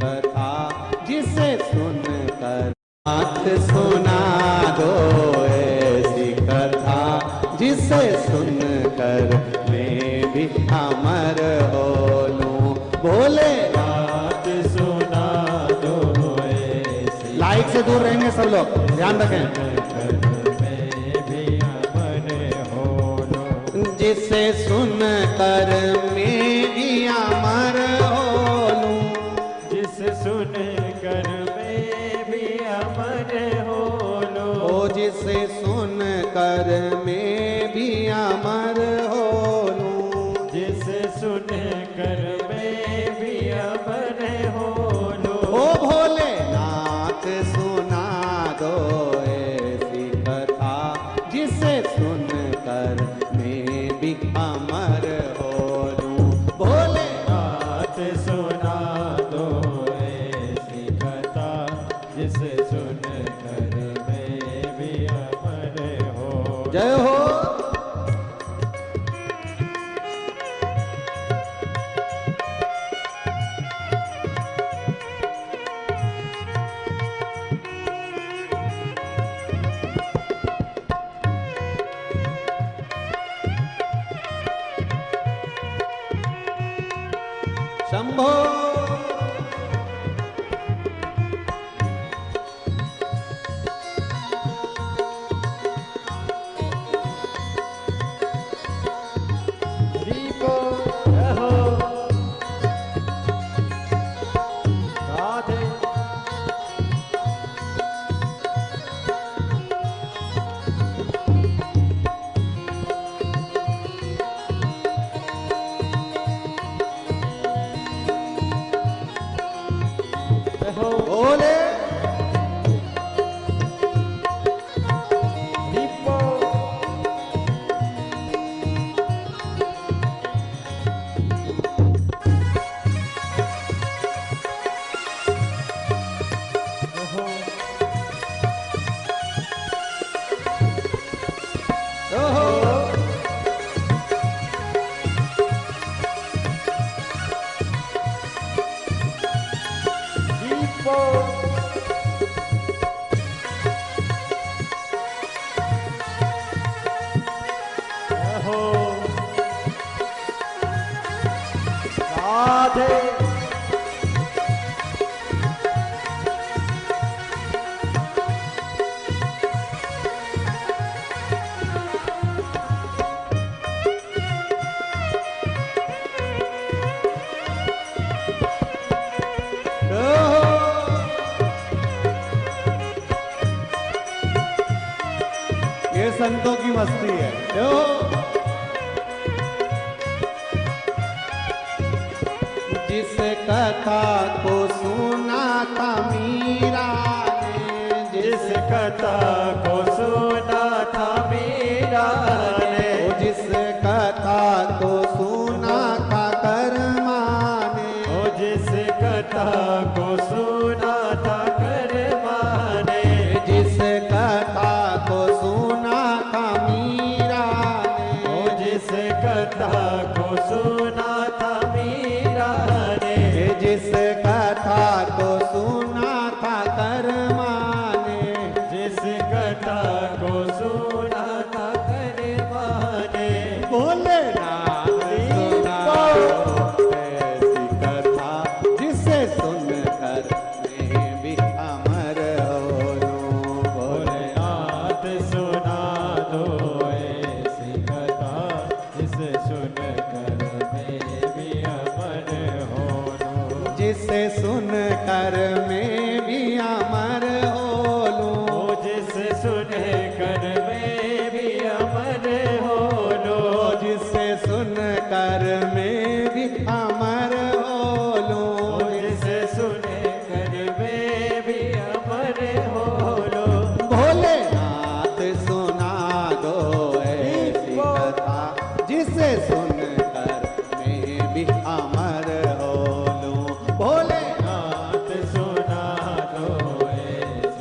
कथा जिसे सुनकर नाथ सुना दो ऐसी कथा जिसे सुनकर मैं भी अमर हो लूं। भोले नाथ सुना दो ऐसी। लाइट से दूर रहेंगे सब लोग, ध्यान रखें। जिसे सुनकर मैं भी अमर हो लूं। जिसे सुनकर मैं भी अमर हो लूं। ओ जिसे सुनकर मैं भी अमर हो लूं। जिसे सुनकर मैं भी अमर हो लूं। ओ भोलेनाथ सुना दो ऐसी कथा जिसे सुनकर मैं भी अमर हो लूं। भोलेनाथ सुना दो ऐसी कथा जिसे सुनकर मैं भी अमर हो। जय हो। शंभो। दीपो रहो राधे। भोले दीपो राधे। ये संतों की मस्ती है। जिस कथा को सुना था मीरा ने। जिस कथा को सुना था मीरा ने। जिस कथा को सुना था कर्मा ने। जिस कथा को सुना था कर्मा ने। जिस कथा को सुना था मीरा ने। जिस कथा को सुना था मीरा ने। जिस कथा को सुना था कर्मा ने। जिस कथा को सुना था कर्मा ने। भोलेनाथ सुना दो ऐसी कथा जिसे सुनकर मैं भी अमर हो लूं। भोलेनाथ सुना दो ऐसी कथा जिसे सुनकर मैं भी अमर हो लूं। जिसे सुनकर मैं भी अमर हो लूं। जिसे सुनकर मैं भी अमर हो लूं। जिसे सुनकर मैं भी अमर हो लूं। जिसे सुनकर मैं भी अमर हो लूं। भोलेनाथ सुना दो ऐसी कथा जिसे सुनकर मैं भी अमर हो लूं। भोलेनाथ सुना दो ऐसी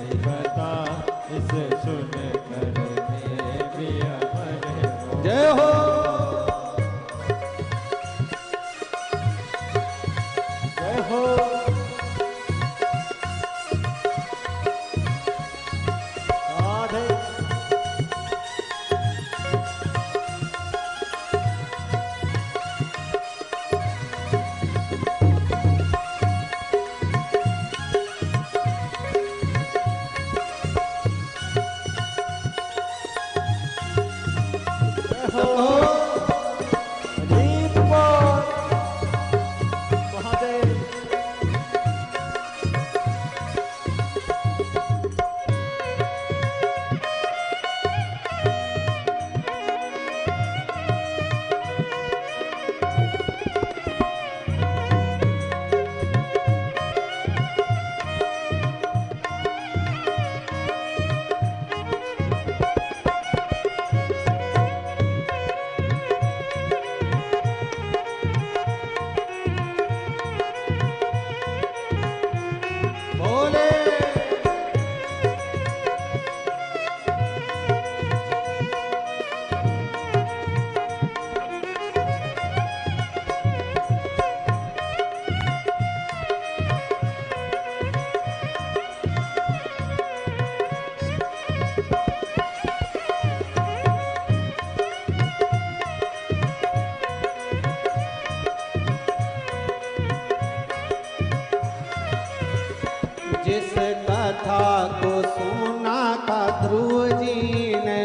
जिस कथा को सुना था ध्रुव जी ने,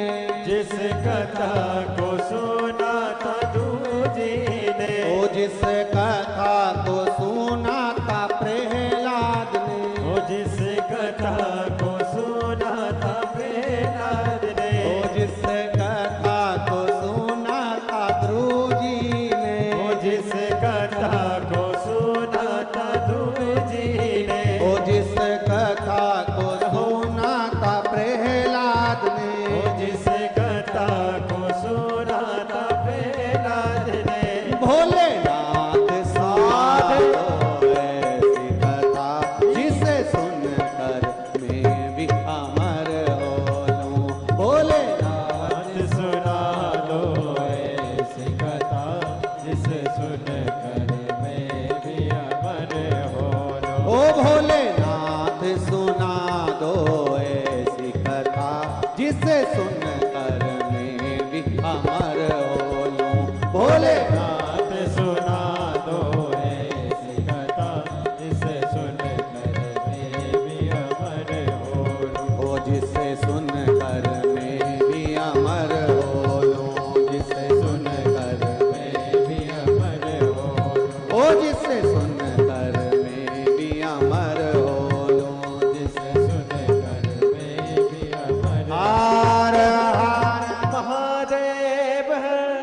जिस कथा को सुना था ध्रुव जी ने, ओ जिस कथा को सुना था प्रहलाद ने, ओ जिस कथा को सुना था प्रहलाद ने, ओ जिस कथा को सुना था ध्रुव जी ने, ओ जिस कथा को सुना था ध्रुव जी ने, ओ जिस कथा को सुना था प्रहलाद ने, ओ जिस कथा को सुना था प्रहलाद ने, भोलेनाथ साध ऐसी कथा जिसे सुनकर मैं भी अमर हो लूं। भोलेनाथ आज सुना दो ऐसी कथा जिसे सुनकर मैं भी अमर हो लूं। ओ भोलेनाथ सुना दो ऐसी कथा जिसे सुनकर मैं भी अमर हो लूं। भोलेनाथ नाथ सुना दो ऐसी कथा जिसे सुनकर मैं भी अमर हो लूं। ओ जिसे सुनकर मैं भी अमर हो लूं। जिसे सुनकर मैं भी अमर हो लूं। ओ जिसे सुनकर मैं भी अमर